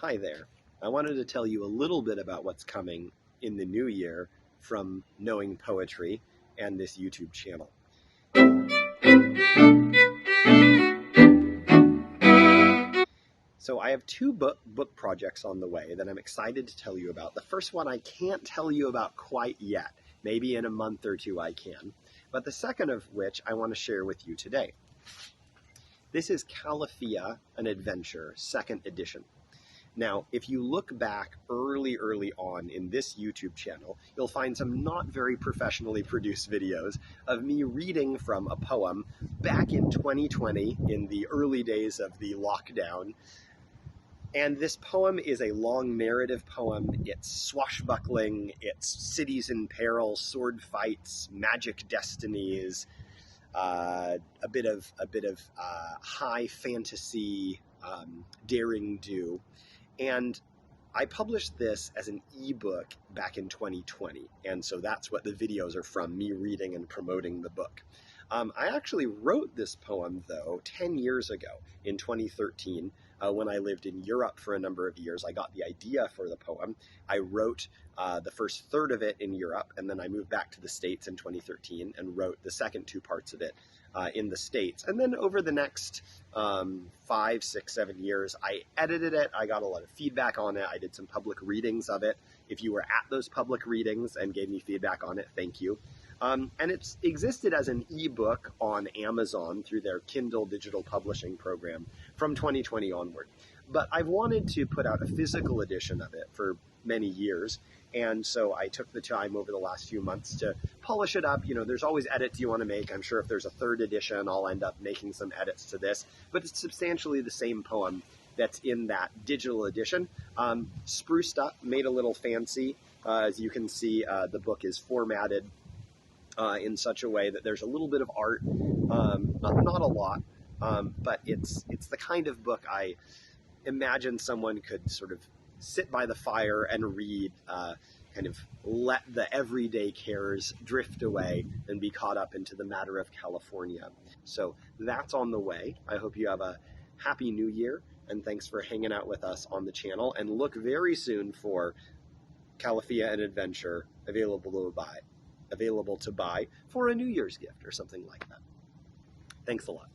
Hi there. I wanted to tell you a little bit about what's coming in the new year from Knowing Poetry and this YouTube channel. So I have two book projects on the way that I'm excited to tell you about. The first one I can't tell you about quite yet. Maybe in a month or two I can. But the second of which I want to share with you today. This is Calafia, an Adventure, 2nd edition. Now, if you look back early on in this YouTube channel, you'll find some not very professionally produced videos of me reading from a poem back in 2020 in the early days of the lockdown. And this poem is a long narrative poem. It's swashbuckling, it's cities in peril, sword fights, magic destinies, a bit of high fantasy daring do. And I published this as an ebook back in 2020, and so that's what the videos are from, me reading and promoting the book. I actually wrote this poem, though, 10 years ago in 2013 when I lived in Europe for a number of years. I got the idea for the poem. I wrote the first third of it in Europe, and then I moved back to the States in 2013 and wrote the second 2 parts of it in the States. And then over the next 5, 6, 7 years, I edited it. I got a lot of feedback on it. I did some public readings of it. If you were at those public readings and gave me feedback on it, thank you. And it's existed as an ebook on Amazon through their Kindle digital publishing program from 2020 onward. But I've wanted to put out a physical edition of it for many years. And so I took the time over the last few months to polish it up. You know, there's always edits you want to make. I'm sure if there's a 3rd edition, I'll end up making some edits to this. But it's substantially the same poem that's in that digital edition. Spruced up, made a little fancy. As you can see, the book is formatted in such a way that there's a little bit of art, not a lot, but it's the kind of book I imagine someone could sort of sit by the fire and read, kind of let the everyday cares drift away and be caught up into the matter of California. So that's on the way. I hope you have a happy new year, and thanks for hanging out with us on the channel, and look very soon for Calafia and Adventure available to buy for a New Year's gift or something like that. Thanks a lot.